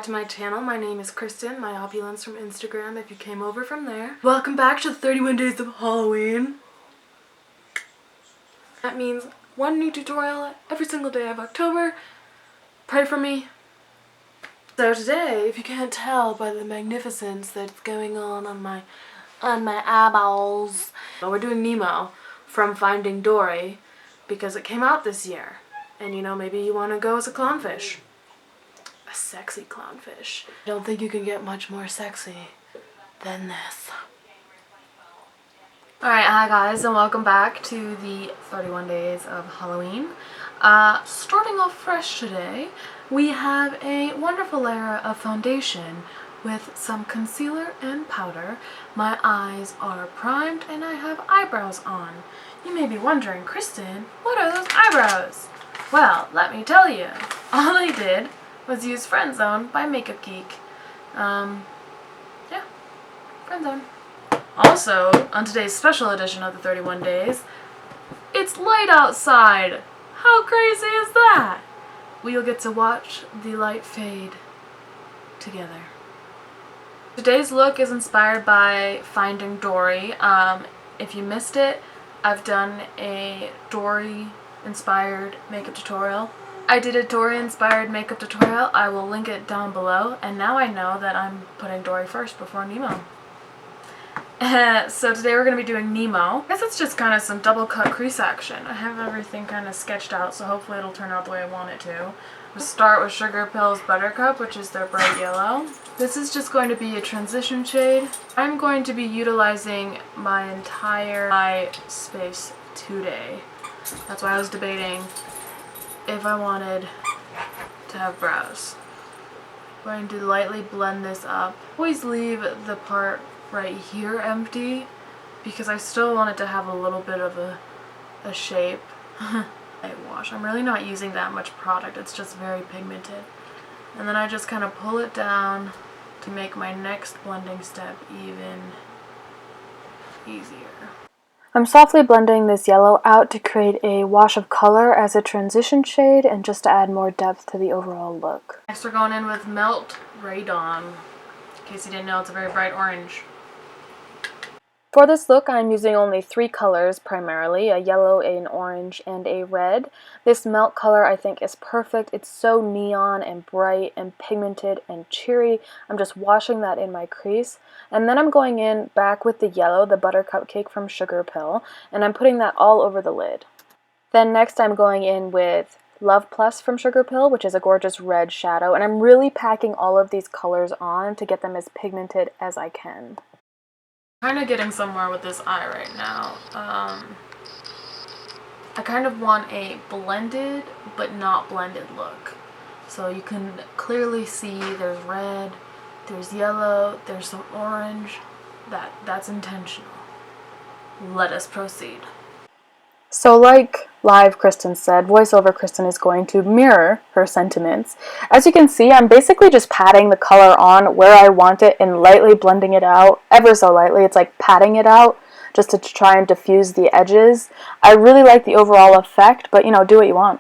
back to my channel. My name is Kristen, MyOpulence from Instagram if you came over from there. Welcome back to the 31 days of Halloween. That means one new tutorial every single day of October. Pray for me. So today, if you can't tell by the magnificence that's going on my eyeballs, we're doing Nemo from Finding Dory because it came out this year. And you know, maybe you want to go as a clownfish. A sexy clownfish. I don't think you can get much more sexy than this. Alright, hi guys, and welcome back to the 31 days of Halloween. Starting off fresh today, we have a wonderful layer of foundation with some concealer and powder. My eyes are primed and I have eyebrows on. You may be wondering, Kristen, what are those eyebrows? Well, let me tell you. All I did was use Friend Zone by Makeup Geek. Yeah, Friend Zone. Also, on today's special edition of the 31 days, it's light outside. How crazy is that? We'll get to watch the light fade together. Today's look is inspired by Finding Dory. If you missed it, I've done a Dory-inspired makeup tutorial. I did a Dory-inspired makeup tutorial. I will link it down below. And now I know that I'm putting Dory first before Nemo. So today we're going to be doing Nemo. I guess it's just kind of some double cut crease action. I have everything kind of sketched out, so hopefully it'll turn out the way I want it to. We'll start with Sugarpill's Buttercup, which is their bright yellow. This is just going to be a transition shade. I'm going to be utilizing my entire eye space today. That's why I was debating if I wanted to have brows. I'm going to lightly blend this up. Always leave the part right here empty because I still want it to have a little bit of a shape. Light wash. I'm really not using that much product. It's just very pigmented. And then I just kind of pull it down to make my next blending step even easier. I'm softly blending this yellow out to create a wash of color as a transition shade and just to add more depth to the overall look. Next we're going in with Melt Radon. In case you didn't know, it's a very bright orange. For this look, I'm using only 3 colors primarily, a yellow, an orange, and a red. This Melt color I think is perfect. It's so neon and bright and pigmented and cheery. I'm just washing that in my crease. And then I'm going in back with the yellow, the Buttercupcake from Sugarpill, and I'm putting that all over the lid. Then next I'm going in with Love Plus from Sugarpill, which is a gorgeous red shadow, and I'm really packing all of these colors on to get them as pigmented as I can. Kind of getting somewhere with this eye right now. I kind of want a blended but not blended look. So you can clearly see there's red, there's yellow, there's some orange. That's intentional. Let us proceed. So like live Kristen said, voiceover Kristen is going to mirror her sentiments. As you can see, I'm basically just patting the color on where I want it and lightly blending it out, ever so lightly. It's like patting it out just to try and diffuse the edges. I really like the overall effect, but you know, do what you want.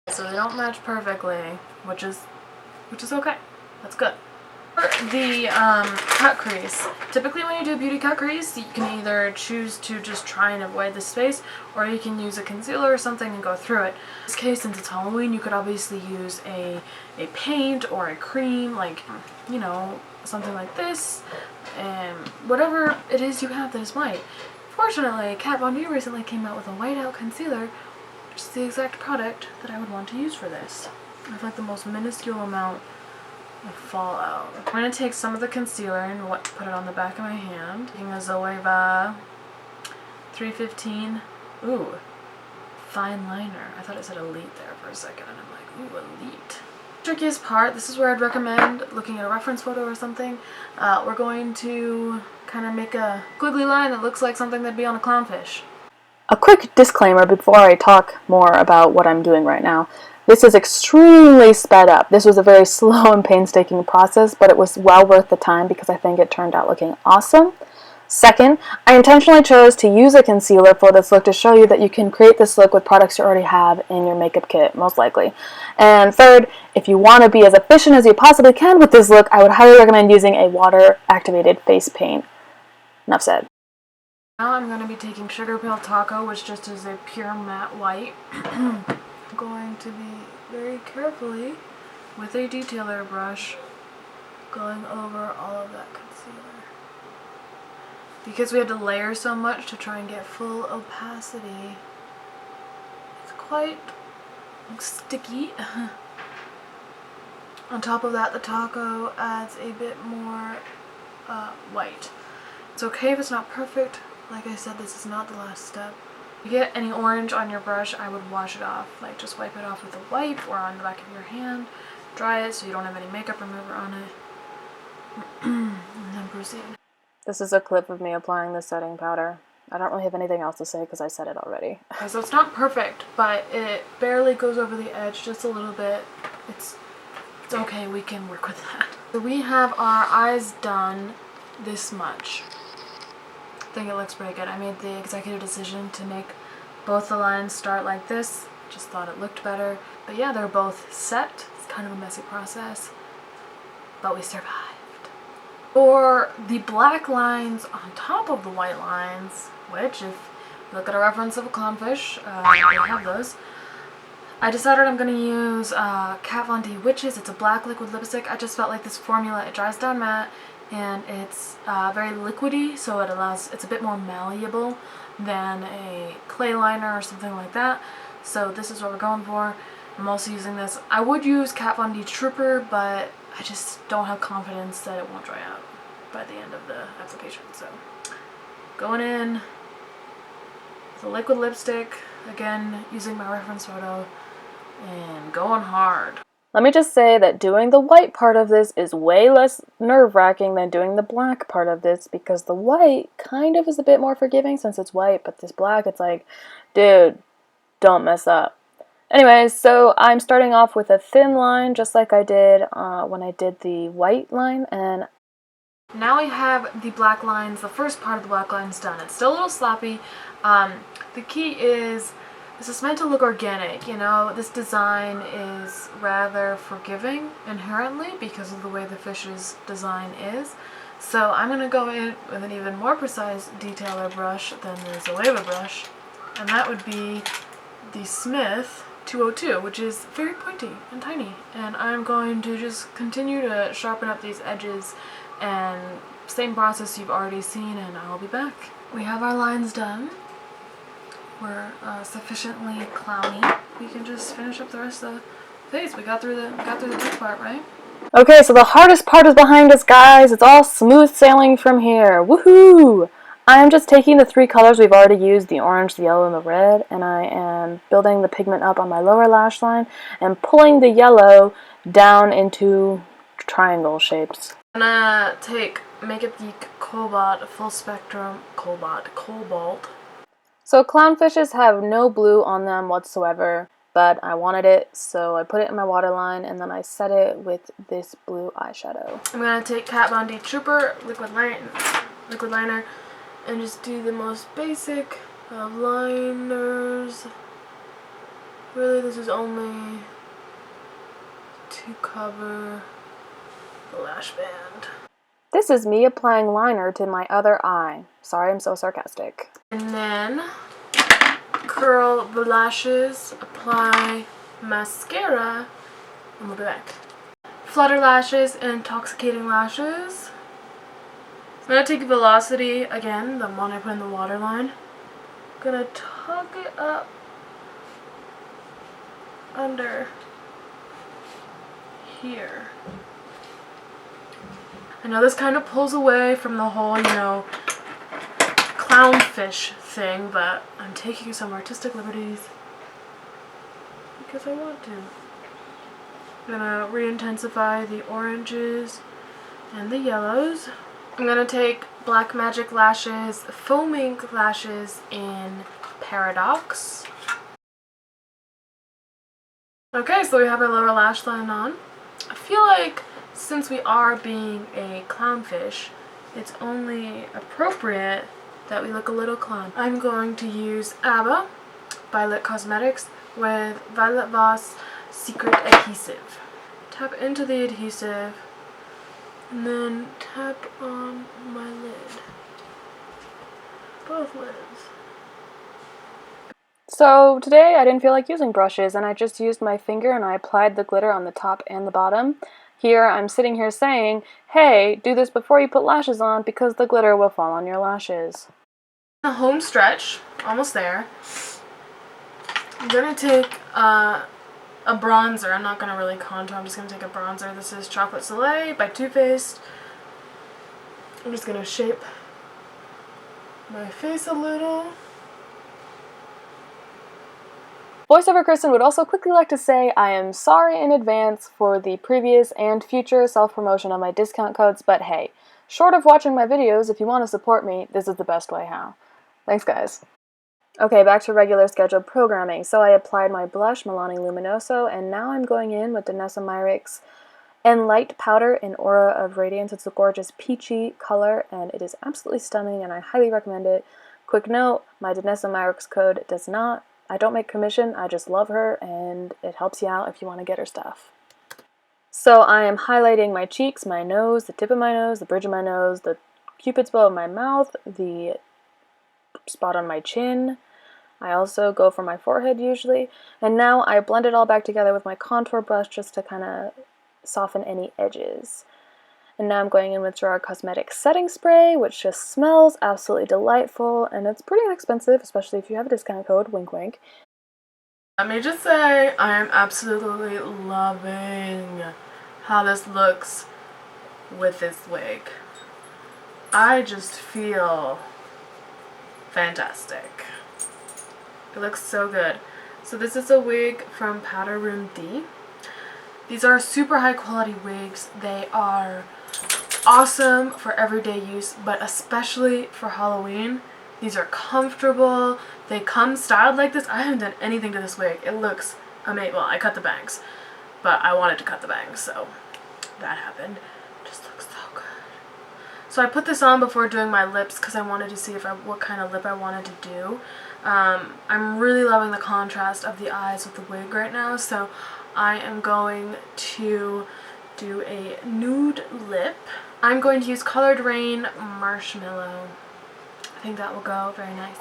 So they don't match perfectly, which is okay. That's good. The cut crease. Typically when you do a beauty cut crease, you can either choose to just try and avoid the space, or you can use a concealer or something and go through it. In this case, since it's Halloween, you could obviously use a paint or a cream, like, you know, something like this, and whatever it is you have that is white. Fortunately, Kat Von D recently came out with a whiteout concealer, which is the exact product that I would want to use for this. I have like the most minuscule amount of fallout. I'm going to take some of the concealer and put it on the back of my hand. Taking a ZOEVA 315. Ooh, fine liner. I thought it said Elite there for a second and I'm like, ooh, Elite. Trickiest part, this is where I'd recommend looking at a reference photo or something. We're going to kind of make a squiggly line that looks like something that'd be on a clownfish. A quick disclaimer before I talk more about what I'm doing right now. This is extremely sped up. This was a very slow and painstaking process, but it was well worth the time because I think it turned out looking awesome. Second, I intentionally chose to use a concealer for this look to show you that you can create this look with products you already have in your makeup kit, most likely. And third, if you want to be as efficient as you possibly can with this look, I would highly recommend using a water-activated face paint. Enough said. Now I'm going to be taking Sugarpill TAKO, which just is a pure matte white. I'm going to be very carefully, with a detailer brush, going over all of that concealer. Because we had to layer so much to try and get full opacity, it's quite sticky. On top of that, the TAKO adds a bit more white. It's okay if it's not perfect. Like I said, this is not the last step. If you get any orange on your brush, I would wash it off. Like, just wipe it off with a wipe or on the back of your hand. Dry it so you don't have any makeup remover on it. And then proceed. This is a clip of me applying the setting powder. I don't really have anything else to say because I said it already. Okay, so it's not perfect, but it barely goes over the edge just a little bit. It's okay, we can work with that. So we have our eyes done this much. I think it looks pretty good. I made the executive decision to make both the lines start like this. Just thought it looked better. But yeah, they're both set. It's kind of a messy process, but we survived. For the black lines on top of the white lines, which if you look at a reference of a clownfish, they have those, I decided I'm going to use Kat Von D Witches. It's a black liquid lipstick. I just felt like this formula, it dries down matte, and it's very liquidy, so it's a bit more malleable than a clay liner or something like that. So this is what we're going for. I'm also using this. I would use Kat Von D Trooper, but I just don't have confidence that it won't dry out by the end of the application. So going in with a liquid lipstick, again using my reference photo, and going hard. Let me just say that doing the white part of this is way less nerve-wracking than doing the black part of this, because the white kind of is a bit more forgiving since it's white, but this black, it's like, dude, don't mess up. Anyways, so I'm starting off with a thin line, just like I did when I did the white line, and now we have the black lines, the first part of the black lines done. It's still a little sloppy. The key is, this is meant to look organic, you know. This design is rather forgiving inherently because of the way the fish's design is. So I'm going to go in with an even more precise detailer brush than the ZOEVA brush, and that would be the Smith 202, which is very pointy and tiny. And I'm going to just continue to sharpen up these edges, and same process you've already seen, and I'll be back. We have our lines done. We're sufficiently clowny. We can just finish up the rest of the face. We got through the tough part, right? okay, so the hardest part is behind us, guys. It's all smooth sailing from here. Woohoo! I'm just taking the three colors we've already used, the orange, the yellow, and the red, and I am building the pigment up on my lower lash line and pulling the yellow down into triangle shapes. I'm gonna take Makeup Geek Cobalt Full Spectrum Cobalt. So clownfishes have no blue on them whatsoever, but I wanted it, so I put it in my waterline, and then I set it with this blue eyeshadow. I'm gonna take Kat Von D Trooper liquid liner, and just do the most basic of liners. Really, this is only to cover the lash band. This is me applying liner to my other eye. Sorry, I'm so sarcastic. And then curl the lashes, apply mascara, and we'll be back. Flutter lashes and intoxicating lashes. I'm going to take Velocity again, the one I put in the waterline. I'm going to tug it up under here. I know this kind of pulls away from the whole, you know, clownfish thing, but I'm taking some artistic liberties because I want to. I'm gonna re-intensify the oranges and the yellows. I'm gonna take Black Magic lashes, faux mink lashes in Paradox. Okay, so we have our lower lash line on. I feel like since we are being a clownfish, it's only appropriate that we look a little clown. I'm going to use ABBA by Lit Cosmetics with Violet Voss Secret Adhesive. Tap into the adhesive and then tap on my lid. Both lids. So today I didn't feel like using brushes and I just used my finger and I applied the glitter on the top and the bottom. Here I'm sitting here saying, hey, do this before you put lashes on because the glitter will fall on your lashes. The home stretch, almost there. I'm gonna take a bronzer. I'm not gonna really contour, I'm just gonna take a bronzer. This is Chocolate Soleil by Too Faced. I'm just gonna shape my face a little. Voiceover Kristen would also quickly like to say I am sorry in advance for the previous and future self-promotion of my discount codes, but hey, short of watching my videos, if you want to support me, this is the best way how. Thanks, guys. Okay, back to regular scheduled programming. So I applied my blush, MILANI Luminoso, and now I'm going in with Danessa MYRICKS ENLIGHT powder in Aura of Radiance. It's a gorgeous peachy color, and it is absolutely stunning, and I highly recommend it. Quick note, my Danessa MYRICKS code I don't make commission, I just love her, and it helps you out if you want to get her stuff. So I am highlighting my cheeks, my nose, the tip of my nose, the bridge of my nose, the cupid's bow of my mouth, the spot on my chin. I also go for my forehead usually, and now I blend it all back together with my contour brush just to kind of soften any edges. And now I'm going in with GERARD Cosmetics Setting Spray, which just smells absolutely delightful, and it's pretty inexpensive, especially if you have a discount code, wink wink. Let me just say, I am absolutely loving how this looks with this wig. I just feel fantastic. It looks so good. So this is a wig from Powder Room D. These are super high quality wigs. They are awesome for everyday use, but especially for Halloween. These are comfortable. They come styled like this. I haven't done anything to this wig. It looks amazing. Well, I cut the bangs, but I wanted to cut the bangs, so that happened. It just looks so good. So I put this on before doing my lips because I wanted to see what kind of lip I wanted to do. I'm really loving the contrast of the eyes with the wig right now, so I am going to do a nude lip. I'm going to use Colored Rain Marshmallow. I think that will go very nice.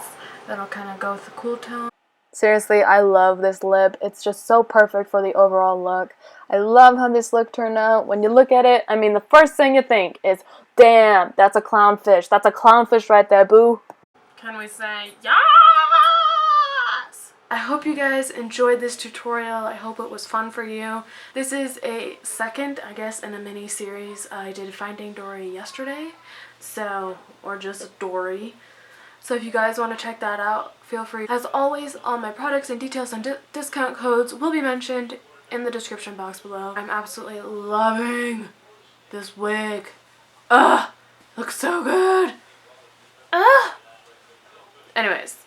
That'll kind of go with the cool tone. Seriously, I love this lip. It's just so perfect for the overall look. I love how this look turned out. When you look at it, I mean, the first thing you think is, damn, that's a clownfish. That's a clownfish right there, boo. Can we say yes? I hope you guys enjoyed this tutorial. I hope it was fun for you. This is a second, I guess, in a mini series. I did Finding Dory yesterday, or just Dory. So if you guys want to check that out, feel free. As always, all my products and details and discount codes will be mentioned in the description box below. I'm absolutely loving this wig. Ugh, looks so good. Ugh. Anyways.